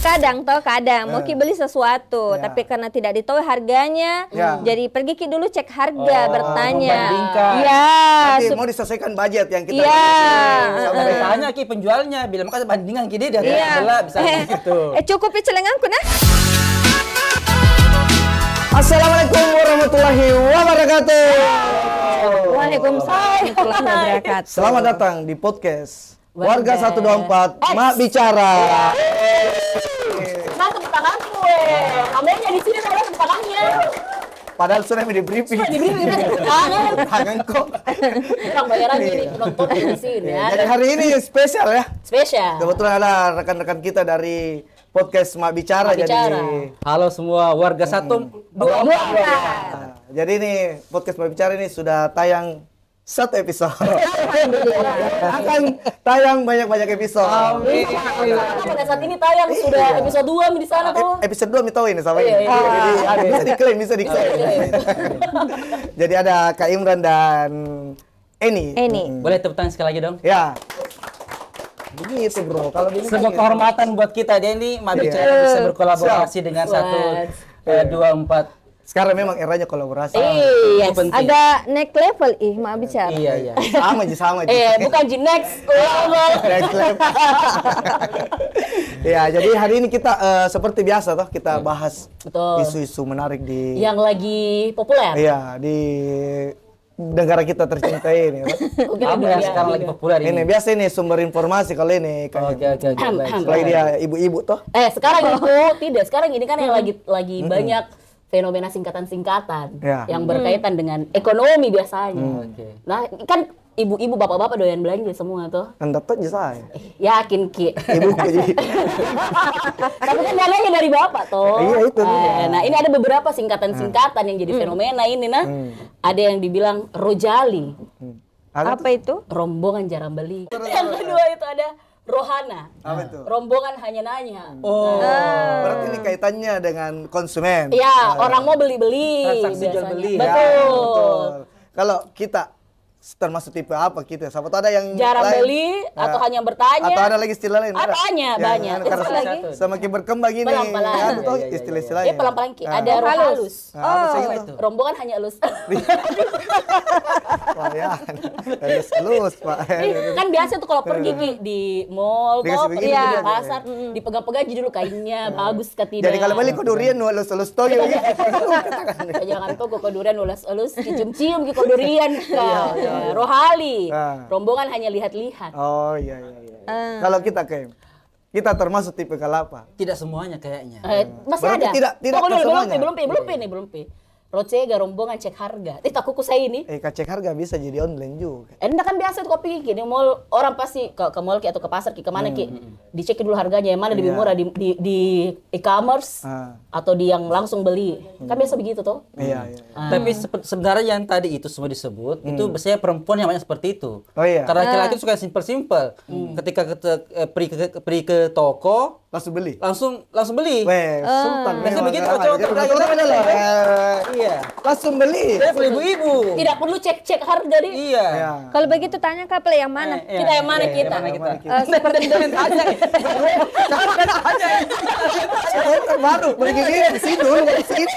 kadang mau Ki beli sesuatu, tapi karena tidak ditahu harganya, jadi pergi Ki dulu cek harga, bertanya. Ya. Nanti mau disesuaikan budget yang kita. Sampai tanya Ki penjualnya, bilang makanya bandingan Ki dia dari bela bisa gitu. Cukup celenganku nah. Assalamualaikum warahmatullahi wabarakatuh. Waalaikumsalam warahmatullahi wabarakatuh. Selamat datang di podcast Warga 124 Mak Bicara. Nah, tepuk tanganku kameranya di sini saya tepuk tangannya. Padahal sudah di briefing. Sudah di briefing kan tepuk tangan. Tangan kok. Orang bayaran ini penonton di sini ya. Jadi hari ini spesial ya. Spesial. Kebetulan ada rekan-rekan kita dari podcast Mak Bicara. Jadi halo semua warga 124. Jadi ini podcast Mak Bicara ini sudah tayang 1 episode. Akan tayang banyak-banyak episode. Pada saat ini tayang sudah episode 2 di sana tuh. Episode 2 tahu ini sama ini. Jadi bisa diklaim. Jadi ada Kak Imran dan Eni. Boleh tepuk tangan sekali lagi dong? Ya. Begitu bro. Kalau ini sebuah kehormatan buat kita dia ini Mak Bicara bisa berkolaborasi dengan 124. Sekarang memang eranya kolaborasi. Iya, ada next level Mak Bicara. Iya. Sama aja. Bukan G next. Next level. Ya, jadi hari ini kita seperti biasa toh kita bahas isu-isu menarik di yang lagi populer. Iya, di negara kita tercinta ini. Apa yang sekarang lagi populer ini? Ini biasa ini sumber informasi kalau ini kan. Oke. Selain dia ibu-ibu toh. Sekarang itu tidak. Sekarang ini kan yang lagi banyak fenomena singkatan-singkatan yang berkaitan dengan ekonomi biasanya. Nah, kan ibu-ibu, bapak-bapak doyan belanja semua tuh. Kan dapat aja saya. Yakin Ki. Ibuku jadi. Tapi kan dananya dari bapak toh. Iya itu. Nah, ini ada beberapa singkatan-singkatan yang jadi fenomena ini nah. Ada yang dibilang rojali. Apa itu? Rombongan jarang beli. Yang kedua itu ada rohana. Apa itu? Rombongan hanya nanya. Berarti ini kaitannya dengan konsumen. Iya, orang mau beli-beli. Transaksi jual beli. Betul. Kalau kita termasuk tipe apa kita? Siapa tahu ada yang jarang lain. beli atau hanya bertanya. Atau ada lagi istilah lain? Banyak. Karena lagi. Semakin berkembang ini. Pelan-pelan. Atau istilah-istilahnya. Pelan-pelan Ki. Ada roh halus. Itu? Rombongan hanya halus. Wah ya, halus Pak. Kan biasa tuh kalau pergi Ki di mall, Dikasih begini, di begini. pasar, dipegang-pegang aja dulu kainnya bagus ke tidak. Jadi kalau beli kok durian halus toh gitu. Jangan tuh kok durian halus, cium-cium kok durian rohali. Rombongan hanya lihat-lihat. Oh iya. Kalau kita kita termasuk tipe kalapa. Tidak semuanya kayaknya. Masih Berarti ada. tidak semuanya. Belum pi. Rocega rombongan cek harga. Takutku saya ini. Cek harga bisa jadi online juga. Enda kan biasa tuh kau pergi di mall, orang pasti ke mall Ki atau ke pasar Ki kemana Ki, dicek dulu harganya yang mana lebih murah di e-commerce atau di yang langsung beli. Kan biasa begitu tuh. Iya. Tapi sebenarnya yang tadi itu semua disebut itu biasanya perempuan yang banyak seperti itu. Oh iya. Karena laki-laki suka simpel. Ketika pergi ke toko Langsung beli. langsung beli. Weh, sultan. Biasanya begitu kok Iya. Langsung beli. Saya ibu-ibu. Tidak perlu cek harga deh. Iya. Kalau begitu tanya kapal yang mana? Kita yang mana kita? Seperti baru pergi di sini dulu dari sini.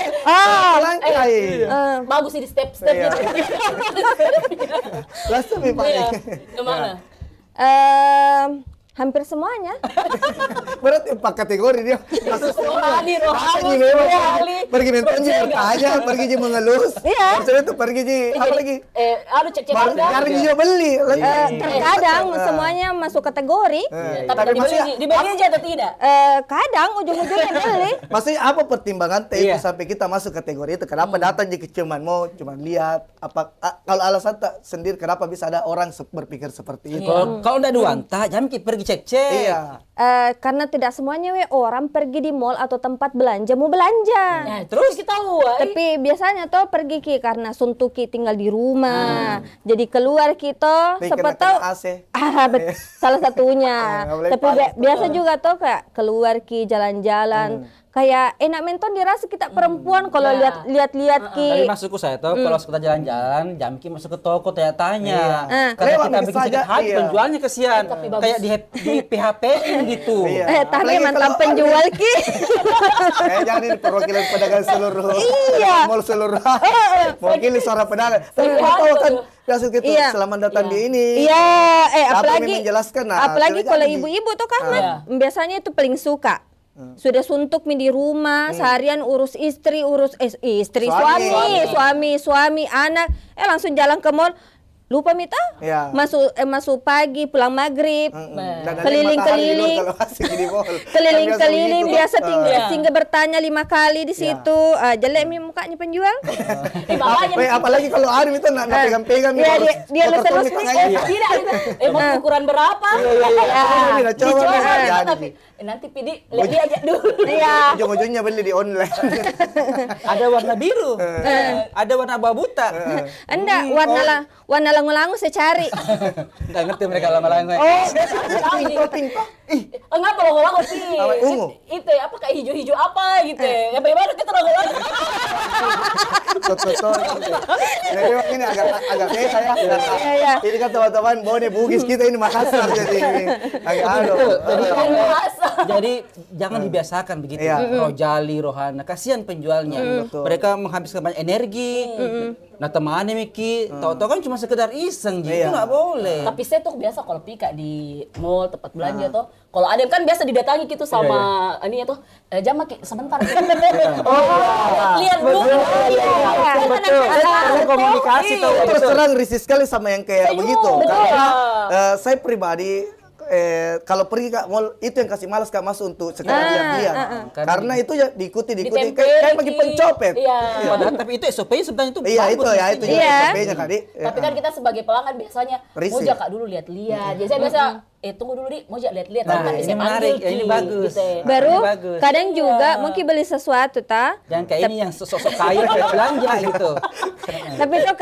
Langkai. Bagus sih di step-stepnya. Langsung dipakai. Kemana? hampir semuanya. Berarti 4 kategori dia. Rohani. Pergi mentonji bertanya, pergi ji mengelus. Iya. Maksudnya itu pergi ji apa lagi? Cek harga. Pergi ji beli. Terkadang semuanya masuk kategori. Tapi dibeli aja atau tidak? Kadang ujung-ujungnya beli. Maksudnya apa pertimbangan itu sampai kita masuk kategori itu? Kenapa datang jadi cuman lihat apa kalau alasan sendiri kenapa bisa ada orang berpikir seperti itu? Kalau udah duanta, jangan pergi cek-cek. Iya. Karena tidak semuanya orang pergi di mall atau tempat belanja mau belanja. Nah, terus kita tapi biasanya tuh pergi karena suntuki tinggal di rumah. Jadi keluar kita siapa tahu salah satunya. Tapi biasa juga tuh kayak keluar jalan-jalan. kayak enak menton dirasa kita perempuan kalau lihat Ki. Tapi maksudku saya tuh kalau kita jalan-jalan, Jamki masuk ke toko tanya-tanya. Karena Lewat kita bikin saja, sakit hati, iya. penjualnya kesian. Kayak di PHP-in gitu. Iya. Tapi Apalagi mantan kalau- penjual Ki. Kayaknya ini perwakilan pedagang seluruh mall seluruh mewakili suara pedagang. Tapi Iya, tahu kan betul. biasa gitu Iya. selamat datang di ini. Iya, Tapi apalagi menjelaskan, nah, apalagi tidak kalau jadi. ibu-ibu tuh kan biasanya itu paling suka. Sudah suntuk di rumah, seharian urus istri, suami, anak, langsung jalan ke mall. Lupa Mita? Iya. Masuk pagi, pulang maghrib. Dan ada Keliling-keliling. matahari di luar kalau masih di mall. Keliling-keliling Kan biasa begitu. singgah bertanya 5 kali di situ. Jelek mi mukanya penjual. Apalagi kalau Arif itu nak pegang-pegang. Iya, dia motor lulus Tony tangannya. Tidak, mau ukuran berapa? Ini dah coba Dicoba, nih. tapi nanti Pidi lihat dia aja dulu. Iya. Ujung-ujungnya beli di online. Ada warna biru, ada warna babuta. Enggak, warna langu-langu saya cari. Nggak ngerti mereka lama-lama. Pink. Enggak logo-logo sih. Apa, ungu? Itu ya, apa kayak hijau-hijau apa gitu. Ya bagaimana kita logo-logo. Betul. Jadi ini agak kayak saya. Iya. Ini kan teman-teman Bone Bugis kita ini Makassar jadi ini. Agak Jadi jangan dibiasakan begitu. Iya. Rojali, Rohana, kasihan penjualnya. betul. Mereka menghabiskan banyak energi. Nah temannya Miki, tahu-tahu kan cuma sekedar iseng, jadi itu nggak boleh. Tapi saya tuh biasa kalau pika di mall tempat belanja tuh, kalau ada kan biasa didatangi gitu sama ini ya tuh, jam Maki sebentar. Lihat dulu. Betul. Ada komunikasi tuh. Terus terang risih sekali sama yang kayak begitu. Karena saya pribadi kalau pergi ke mall itu yang kasih malas Kak masuk untuk sekedar lihat-lihat. Karena itu ya diikuti kayak bagi pencopet. Iya. Padahal tapi itu SOP-nya sebenarnya itu Iya bagus itu ya itu mestinya. juga Iya. SOP-nya Kak Di. Tapi kan kita sebagai pelanggan biasanya Risih. Moja Kak dulu lihat-lihat. Jadi saya biasa tunggu dulu Di, Moja lihat-lihat. Nah, Nanti ini saya menarik, panggil, ini Ki, bagus. gitu ya. Baru Ini bagus. kadang juga mungkin beli sesuatu Jangan kayak ini yang sosok kaya kayak belanja gitu. tapi tuh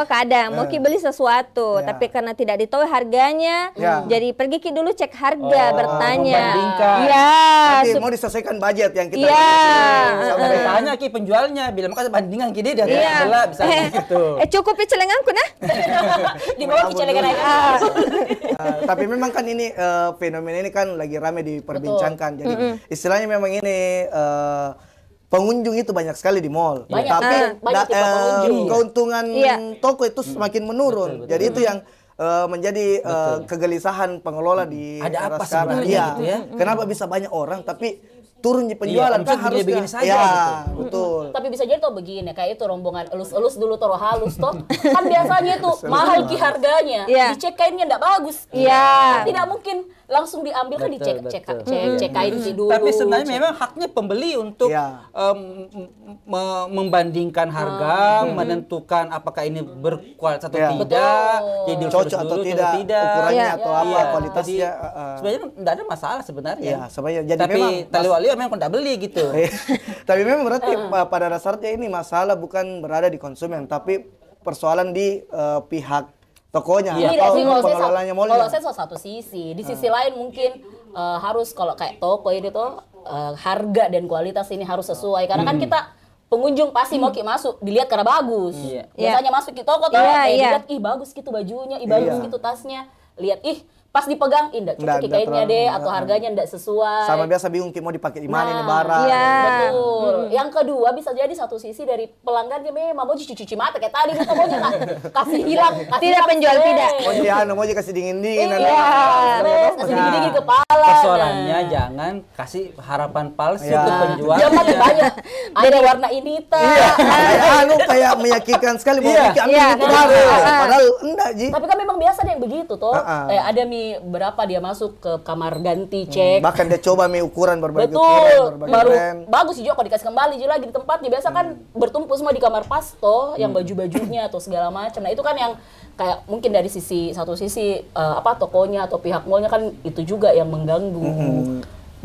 kadang mungkin beli sesuatu tapi karena tidak ditahu harganya jadi pergi Ki dulu cek harga bertanya. membandingkan. Iya. Nanti mau disesuaikan budget yang kita Iya. Sampai tanya Ki penjualnya, bilang makanya bandingan Ki dia Iya. bela bisa gitu. Cukup ya celenganku nah. Di bawah kecelekan aja. Tapi memang kan ini fenomena ini kan lagi rame diperbincangkan. Jadi istilahnya memang ini pengunjung itu banyak sekali di mall. Banyak, Tapi banyak tipe pengunjung. keuntungan Iya. toko itu semakin menurun. Jadi itu yang menjadi kegelisahan pengelola di Ada era apa sekarang. sebenarnya Iya. gitu ya? Kenapa bisa banyak orang tapi turun di penjualan omset kan begini-begini harusnya. saja Ya, gitu. betul. Tapi bisa jadi tuh begini, kayak itu rombongan elus-elus dulu taruh halus toh. Kan biasanya tuh mahal Ki harganya. Iya. Dicek kainnya enggak bagus. Iya. Kan tidak mungkin langsung diambil kan dicek Betul. cek kain Ki dulu. Tapi sebenarnya cek. memang haknya pembeli untuk Iya. membandingkan harga, menentukan apakah ini berkualitas atau Iya. tidak, Betul. jadi Cocok atau tidak, ukurannya Iya. atau apa Iya. kualitasnya. Jadi, sebenarnya tidak ada masalah sebenarnya. Iya, sebenarnya. Jadi tapi memang tali wali memang tidak beli gitu. Tapi memang berarti pada dasarnya ini masalah bukan berada di konsumen, tapi persoalan di pihak tokonya Ini atau sih kalau pengelolanya mallnya. kalau saya satu sisi, di sisi lain mungkin harus kalau kayak toko ini tuh harga dan kualitas ini harus sesuai karena kan kita pengunjung pasti mau masuk dilihat karena bagus. Iya. Biasanya masuk ke toko tuh Iya, iya. dilihat ih bagus gitu bajunya, ih bagus gitu tasnya. Lihat ih pas dipegang indah cocok Nggak kainnya terlalu, deh atau harganya enggak sesuai. Sama biasa bingung mau dipakai di mana ini Nah, barang. iya. Betul. Yang kedua bisa jadi satu sisi dari pelanggannya memang mau cuci mata kayak tadi kita maunya nggak kasih hilang, kasih Tidak, hilang penjual stres. tidak. Mau dia mau dia kasih dingin-dingin. Iya, stres, kasih dingin-dingin kepala. Persoalannya jangan kasih harapan palsu Iya. ke penjualnya. Dia makin banyak. Ada warna ini ta. Kayak meyakinkan sekali mau Iya. ambil Iya. itu barang. Padahal enggak, Ji. Tapi kan memang biasa ada yang begitu toh. Heeh. Ada berapa dia masuk ke kamar ganti cek. Bahkan dia coba ukuran berbagai Betul, ukuran, berbagai baru brand. bagus sih juga kalau dikasih kembali juga lagi di tempatnya. Biasa kan bertumpuk semua di kamar pas toh, yang baju-bajunya atau segala macam. Nah itu kan yang kayak mungkin dari satu sisi tokonya atau pihak mallnya kan itu juga yang mengganggu.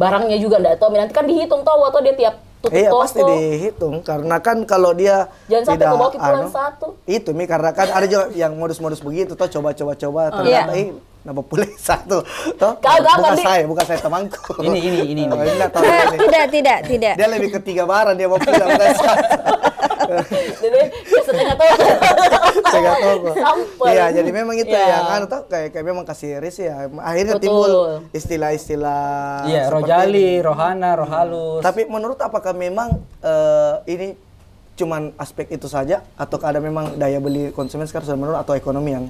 Barangnya juga enggak tahu, nanti kan dihitung tahu atau dia tiap tutup Iya toko. pasti dihitung karena kan kalau dia Jangan sampai tidak kebawa pulang satu. itu karena kan ada juga yang modus-modus begitu tuh coba-coba ternyata nama boleh satu. Toh? Bukan saya temanku. Ini. Tidak. Dia lebih ke 3 baran dia mau pulang bukan satu. Jadi setengah toko. Iya, jadi memang itu yang toh kayak memang kasih risih ya. Akhirnya timbul istilah-istilah. Iya, rojali, rohana, rohalus. Tapi menurut apakah memang ini cuman aspek itu saja atau ada memang daya beli konsumen sekarang sudah menurun atau ekonomi yang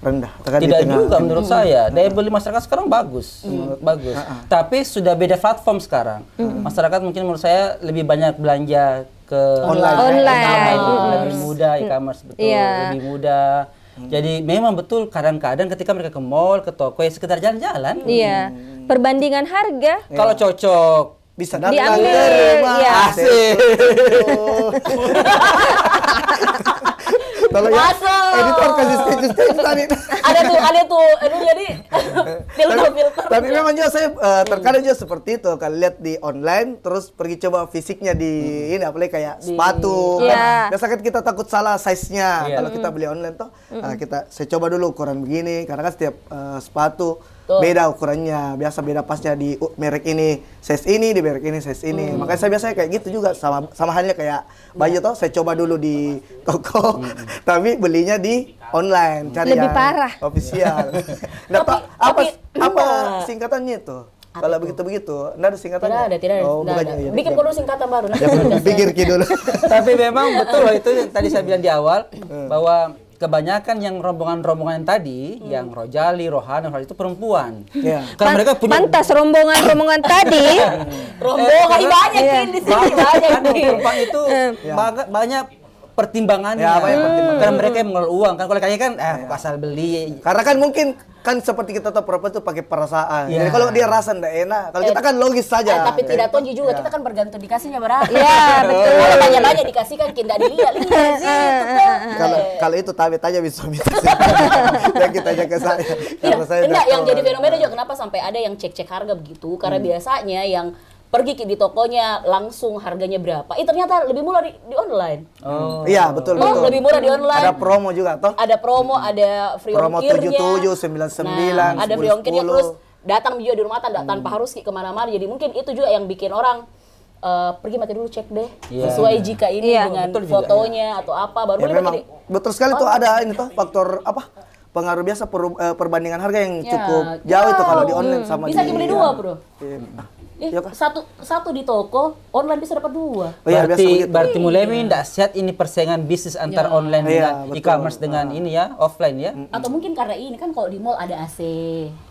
rendah? Tidak juga menurut saya. Daya beli masyarakat sekarang bagus. Bagus. Tapi sudah beda platform sekarang. Masyarakat mungkin menurut saya lebih banyak belanja ke online. Lebih mudah e-commerce betul. Lebih mudah. Jadi memang betul kadang-kadang ketika mereka ke mall, ke toko ya sekedar jalan-jalan. Iya. Perbandingan harga. Kalau cocok bisa datang diambil, ke rumah. Asik. Tolong ya, editor kasih status tadi. Ada tuh, jadi filter. Tapi memang juga saya terkadang juga seperti itu. Kalau lihat di online, terus pergi coba fisiknya di ini, apalagi kayak sepatu. Biasa kan kita takut salah size-nya. Kalau kita beli online tuh, saya coba dulu ukuran begini. Karena kan setiap sepatu beda ukurannya, biasa beda pasnya di merek ini size ini, di merek ini size ini. Makanya saya biasanya kayak gitu juga, sama halnya kayak baju toh, saya coba dulu di toko, tapi belinya di online, cari lebih yang parah official. Apa singkatannya itu? Kalau begitu, enggak ada singkatannya? Tidak ada. Oh, bikin kudu singkatan baru. Pikir dulu. Tapi memang betul loh itu yang tadi saya bilang di awal bahwa kebanyakan yang rombongan-rombongan tadi, yang rojali, rohana, itu perempuan. Karena mereka punya pantas rombongan tadi. Rombongan banyak di sini banyak. Perempuan itu banyak pertimbangannya. Karena mereka yang mengelola uang kan, kalau kayaknya kan asal beli. Karena kan mungkin kan seperti kita tahu perempuan itu pakai perasaan. Jadi kalau dia rasa enggak enak, kalau kita kan logis saja. Tapi tidak tahu juga kita kan bergantung dikasihnya berapa. Iya, betul. Kalau banyak-banyak dikasihkan tidak dilihat sih. Kalau itu tanya bisa sih. Dan kita aja ke saya. Enggak, yang jadi fenomena juga kenapa sampai ada yang cek-cek harga begitu? Karena biasanya yang pergi di tokonya langsung harganya berapa? Ternyata lebih murah di online. Oh. Iya, betul. Lebih murah di online. Ada promo juga toh? Ada promo, ada free ongkirnya. Promo 77, 99, ada free ongkirnya terus datang juga di rumah tanpa harus kemana-mana. Jadi mungkin itu juga yang bikin orang pergi mati dulu cek deh sesuai jika ini dengan fotonya atau apa baru boleh memang betul sekali tuh ada ini toh faktor apa? Pengaruh biasa perbandingan harga yang cukup jauh itu kalau di online sama bisa di dibeli dua, Bro. Satu di toko, online bisa dapat 2. Berarti mulai tidak sehat ini persaingan bisnis antara online dengan e-commerce dengan ini ya, offline ya. Atau mungkin karena ini kan kalau di mall ada AC.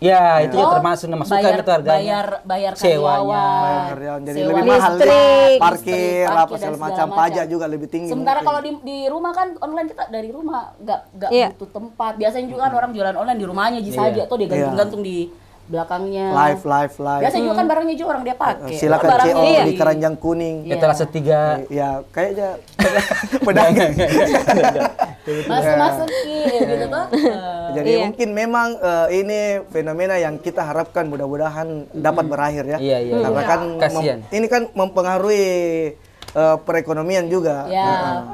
Ya, itu juga termasuk masukkan itu harganya. Bayar karyawan. Jadi lebih mahal listrik, parkir apa segala macam, pajak juga lebih tinggi. Sementara kalau di rumah kan online kita dari rumah nggak butuh tempat. Biasanya juga kan orang jualan online di rumahnya saja atau dia gantung-gantung di belakangnya. Live. Biasanya juga kan barangnya juga orang dia pakai. Silakan CO di keranjang kuning. Etalase 3. Ya, kayaknya pedagang. Masuk gitu toh. Jadi mungkin memang ini fenomena yang kita harapkan mudah-mudahan dapat berakhir ya. Karena kan ini kan mempengaruhi perekonomian juga.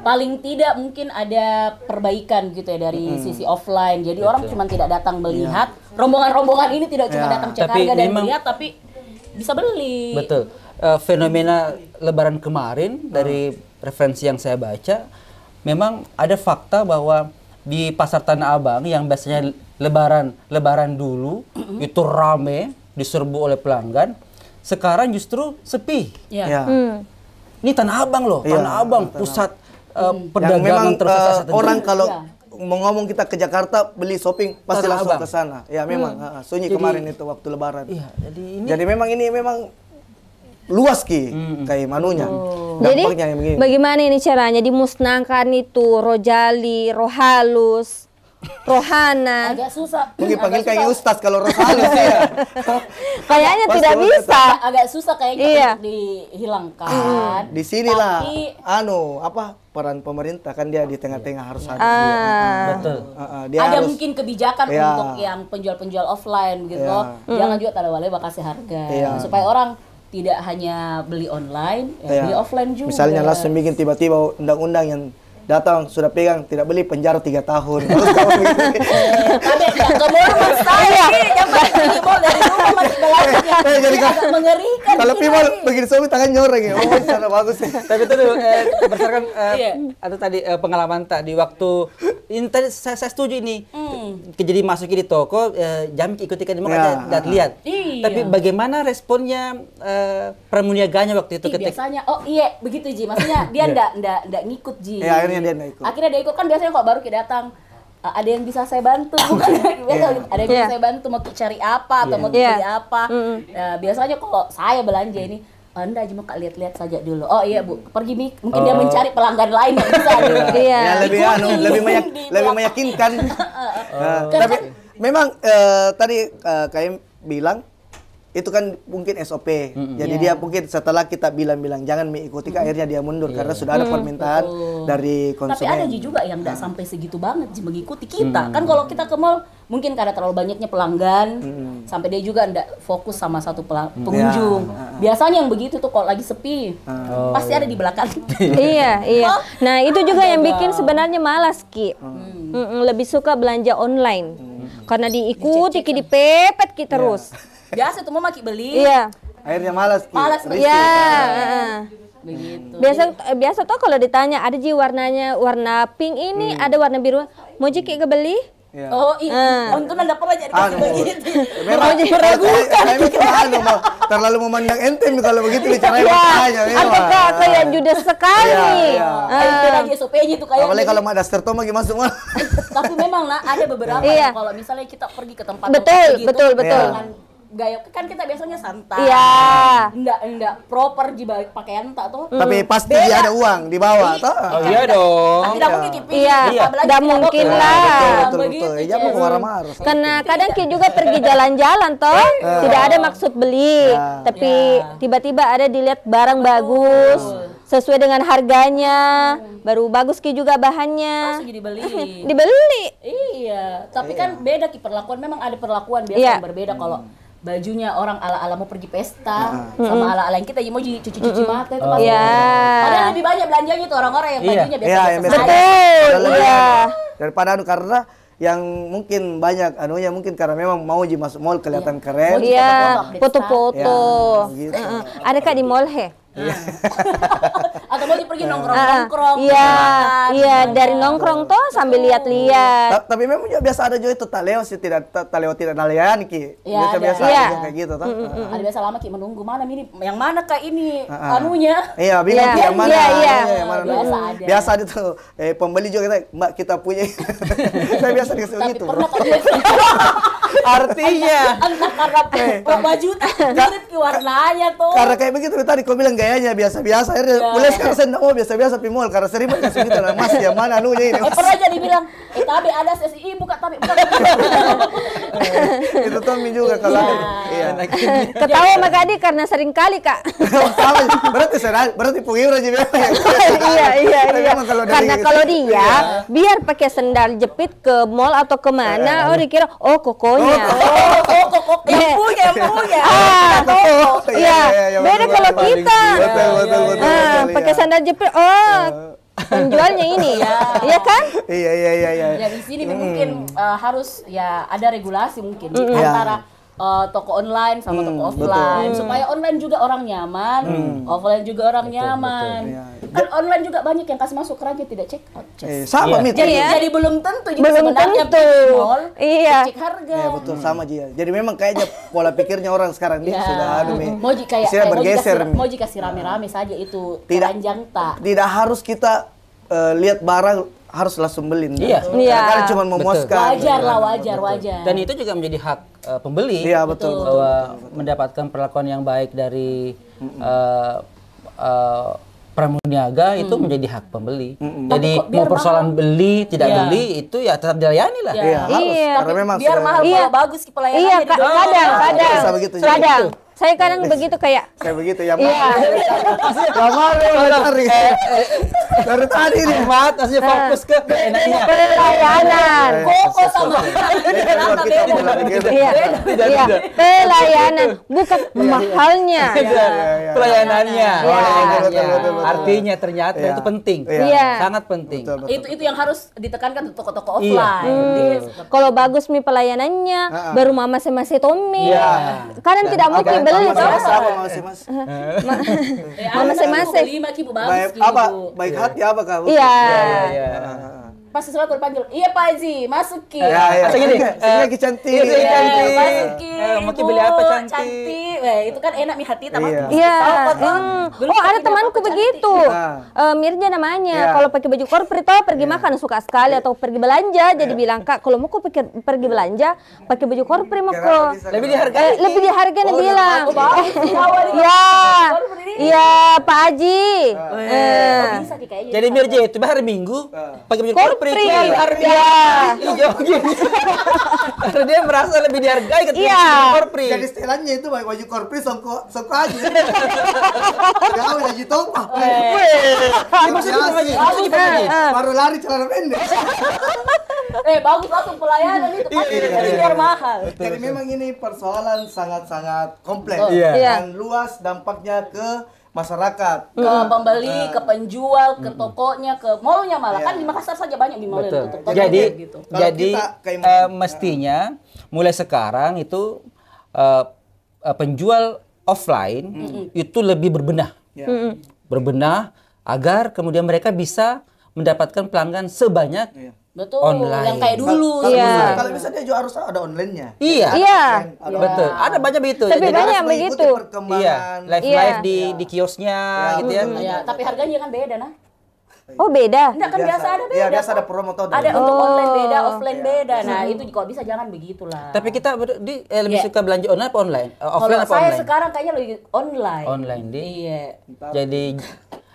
Paling tidak mungkin ada perbaikan gitu ya dari sisi offline. Jadi orang cuma tidak datang melihat, rombongan-rombongan ini tidak cuma datang cek harga dan melihat, tapi bisa beli. Betul. Fenomena Lebaran kemarin dari referensi yang saya baca, memang ada fakta bahwa di pasar Tanah Abang yang biasanya Lebaran dulu itu rame diserbu oleh pelanggan, sekarang justru sepi. Ini Tanah Abang loh, Tanah Abang pusat perdagangan terbesar. Orang kalau mau ngomong kita ke Jakarta beli shopping pasti langsung ke sana. Ya memang sunyi kemarin itu waktu Lebaran. Jadi memang ini memang luas kayak manunya. Jadi bagaimana ini caranya dimusnahkan itu rojali, rohalus, rohana? Agak susah. Mungkin panggil kayak ustaz kalau rohalus ya. Kayaknya tidak bisa. Agak susah kayaknya untuk dihilangkan. Di sinilah peran pemerintah kan dia di tengah-tengah harus ada. Betul. Ada mungkin kebijakan untuk yang penjual-penjual offline gitu. Jangan juga tada wale bakasih harga supaya orang tidak hanya beli online, beli offline juga. Misalnya langsung bikin tiba-tiba undang-undang yang datang sudah pegang tidak beli penjara 3 tahun. Terus kamu begitu. Tapi ke mall mas saya yang pergi mall dari rumah masih belanja. Jadi agak mengerikan. kalau pimol begini suami tangan nyoreng ya. Oh, sana bagus. Tapi itu berdasarkan atau tadi pengalaman tadi waktu ini tadi saya setuju ini. Jadi masukin di toko jam ikuti mau aja lihat. Tapi bagaimana responnya pramuniaganya waktu itu ketika biasanya begitu Ji. Maksudnya dia ndak ngikut Ji. Ya, akhirnya dia ikut. Akhirnya dia ikut kan biasanya kok baru kita datang ada yang bisa saya bantu bukan ada yang bisa saya bantu mau cari apa atau mau beli apa. Nah, biasanya kalau saya belanja ini Anda aja mau lihat-lihat saja dulu. Oh iya Bu, pergi mungkin dia mencari pelanggan lain yang bisa. Ya, lebih meyakinkan. Tapi memang tadi kayak bilang itu kan mungkin SOP. Jadi dia mungkin setelah kita bilang jangan mengikuti, akhirnya dia mundur karena sudah ada permintaan dari konsumen. Tapi ada juga yang nggak sampai segitu banget mengikuti kita. Kan kalau kita ke mall mungkin karena terlalu banyaknya pelanggan, sampai dia juga nggak fokus sama satu pengunjung. Biasanya yang begitu tuh kalau lagi sepi, pasti ada di belakang. Iya. Nah itu juga yang bikin sebenarnya malas Ki. Lebih suka belanja online karena diikuti, dipepet kita terus. Biasa tuh mau maki beli. Iya. Akhirnya malas. Iya. Begitu. Biasa tuh kalau ditanya ada warnanya warna pink ini, ada warna biru. Mau Ki beli? Ya. Oh iya, untung anda pernah jadi begitu. Memang meragukan. Terlalu memandang enteng kalau begitu bicaranya makanya. Apakah kayak judes sekali? Itu lagi SOP-nya itu kayak. Apalagi kalau ada sterto lagi masuk mah. Tapi memang ada beberapa kalau misalnya kita pergi ke tempat betul. Gaya kan kita biasanya santai. Iya. Enggak proper di pakaian tak tuh. Tapi pasti dia ada uang di bawah toh. Oh iya dong. Tidak mungkin tidak mungkin lah. Betul. Ya mau marah-marah. Karena kadang kita juga pergi jalan-jalan toh, tidak ada maksud beli, tapi tiba-tiba ada dilihat barang bagus. Sesuai dengan harganya, baru bagus Ki juga bahannya. Langsung dibeli. Iya, tapi kan beda Ki perlakuan. Memang ada perlakuan biasa yang berbeda kalau bajunya orang ala-ala mau pergi pesta sama ala-ala yang kita mau cuci-cuci mata itu pasti. Padahal lebih banyak belanjanya tuh orang-orang yang bajunya biasa-biasa saja. Betul. Daripada karena yang mungkin banyak mungkin karena memang mau masuk mall kelihatan keren. Iya, foto-foto. Ada Kak di mall atau mau pergi nongkrong. Iya, dari nongkrong tuh sambil lihat-lihat. Tapi memang biasa ada juga itu taleo sih tidak nalayan Ki. Biasa kayak gitu toh. Ada biasa lama Ki menunggu mana ini yang mana Kak ini anunya. Iya, bingung yang mana. Biasa ada. Biasa ada tuh pembeli juga Mbak kita punya. Saya biasa dikasih begitu. Artinya entah karena baju mirip warnanya tuh. Karena kayak begitu tadi kau bilang gayanya biasa-biasa, akhirnya mulai sekarang saya nggak mau biasa-biasa di mall karena sering kasih gitu lah Mas ya mana anunya ini. Pernah jadi bilang tapi ada sesi buka tapi bukan. Itu Tommy juga kalau ketawa sama Kak Adi karena sering kali Kak. berarti pengiur aja biasa. Iya. Karena kalau dia biar pakai sendal jepit ke mall atau kemana, dikira kokonya. Yang punya. Iya. Beda kalau kita. Pakai sandal jepit. Penjualnya ini, iya kan? Iya. Ya di sini mungkin harus ada regulasi mungkin antara toko online sama toko offline supaya online juga orang nyaman, offline juga orang nyaman. Kan online juga banyak yang kasih masuk keranjang tidak check out. Sama Mit. Jadi belum tentu juga sebenarnya mall cek harga. Iya betul sama Ji. Jadi memang kayaknya pola pikirnya orang sekarang nih sudah mau bergeser. Mau kasih rame-rame saja itu keranjang tak. Tidak harus kita lihat barang harus langsung beli. Karena cuma memuaskan. Wajar. Dan itu juga menjadi hak pembeli. Iya betul. Bahwa mendapatkan perlakuan yang baik dari pramuniaga itu menjadi hak pembeli. Jadi mau persoalan beli tidak beli itu ya tetap dilayani lah. Harus. Karena memang biar mahal kalau bagus pelayanannya. Kadang. Saya kadang begitu kayak. Kayak begitu ya. Iya. Dari tadi nih. Mat, maksudnya fokus ke enaknya. Pelayanan. Koko sama. Iya. Iya. Pelayanan, bukan mahalnya. Pelayanannya. Iya. Artinya ternyata itu penting. Iya. Sangat penting. Itu yang harus ditekankan di toko-toko offline. Kalau bagus mi pelayanannya, baru mama semase Tommy. Iya. Kadang tidak mau beli toh. Mama semase. Baik hati apa kamu? Iya. Pas selalu dipanggil, iya Pak Haji, masuki. Atau gini, lagi cantik. Masuki. Mungkin beli apa cantik? Itu kan enak mi hati teman. Iya. Oh, ada temanku begitu. Mirja namanya. Kalau pakai baju korpri toh pergi makan suka sekali atau pergi belanja. Jadi bilang, Kak, kalau mau kok pergi belanja pakai baju korpri mau kok. Lebih dihargai. Lebih dihargai nih bilang. Iya. Iya, Pak Haji. Jadi Mirja itu hari Minggu pakai baju korpri. Iya. Karena dia merasa lebih dihargai ketika korpri. Jadi setelannya itu baju korpri songko aja. Gawe lagi tompah. Baru lari celana pendek. Bagus langsung pelayanan itu pasti biar mahal. Jadi memang ini persoalan sangat-sangat kompleks dan luas dampaknya ke masyarakat, ke pembeli, ke penjual, ke tokonya, ke mallnya malah kan di Makassar saja banyak di mall yang tutup. Jadi mestinya mulai sekarang itu penjual offline itu lebih berbenah, agar kemudian mereka bisa mendapatkan pelanggan sebanyak online. Yang kayak dulu. Kalau bisa dia juga harus ada online-nya. Iya. Betul. Ada banyak begitu. Tapi banyak begitu. Live di kiosnya gitu ya. Iya, tapi harganya kan beda nah. Oh beda? Enggak kan biasa ada beda. Iya biasa ada promo tuh. Ada untuk online beda, offline beda. Nah itu kalau bisa jangan begitulah. Tapi kita lebih suka belanja online apa online? Offline apa online? Saya sekarang kayaknya lebih online. Online deh. Iya. Jadi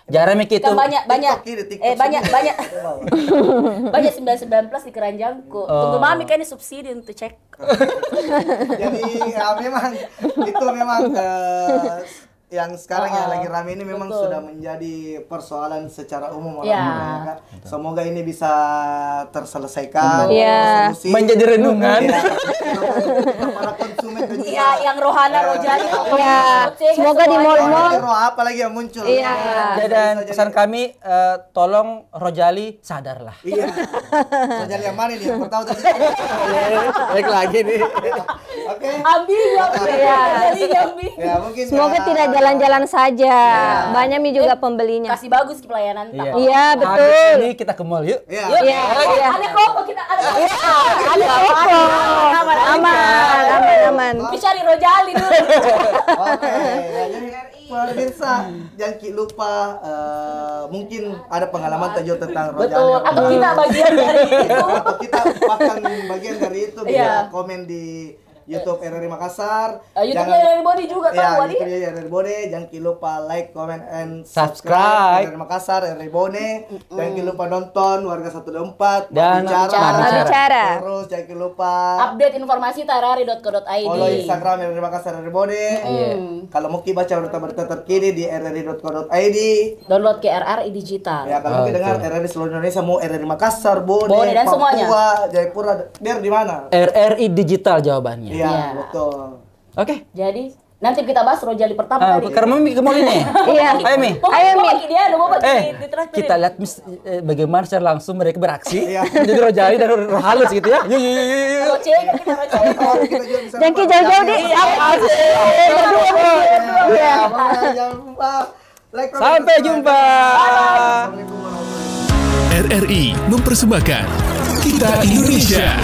jarang itu banyak 919 di keranjangku. Tunggu mami kayaknya subsidi untuk cek. Jadi itu memang yang sekarang yang lagi rame ini memang sudah menjadi persoalan secara umum orang. Semoga ini bisa terselesaikan. Menjadi renungan. Para konsumen yang rohana rojali. Semoga di mall-mall. Apa lagi yang muncul? Dan pesan kami, tolong Rojali sadarlah. Rojali yang mana nih? Yang pertama tadi. Baik lagi nih. Oke. Ambil ya mungkin. Semoga tidak jalan-jalan saja. Banyak juga pembelinya. Kasih bagus pelayanan. Iya betul. Habis ini kita ke mall yuk. Iya. Ada koko kita. Ada koko. Aman. Cari Rojali dulu. Oke. Jadi pemirsa jangan lupa mungkin ada pengalaman tentang Rojali. Betul. Atau kita bagian dari itu. Atau kita bahkan bagian dari itu bisa komen di YouTube RRI Makassar. YouTube-nya RRI Body juga tahu Wadi. YouTube-nya RRI Body. Jangan lupa like, comment, and subscribe RRI Makassar, RRI Bone. Jangan lupa nonton Warga 124 dan bicara. Terus jangan lupa update informasi tarari.co.id. Follow Instagram RRI Makassar, RRI Bone. Kalau mau baca berita-berita terkini di rri.co.id. Download ke RRI digital. Ya kalau mau dengar RRI seluruh Indonesia, mau RRI Makassar, Bone, dan Papua, semuanya. Jayapura, biar di mana? RRI digital jawabannya. Iya, betul. Oke. Jadi nanti kita bahas Rojali pertama tadi. Karena Mami ke mall ini. Iya. Ayo Mi. Kita lihat bagaimana secara langsung mereka beraksi. Jadi Rojali dan roh halus gitu ya. Yuk. Jangan jauh-jauh deh. Sampai jumpa. RRI mempersembahkan Kita Indonesia.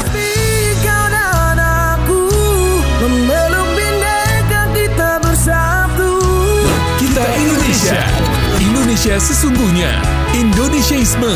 Memeluk bineka kita bersatu. Kita Indonesia. Indonesia sesungguhnya. Indonesiaisme.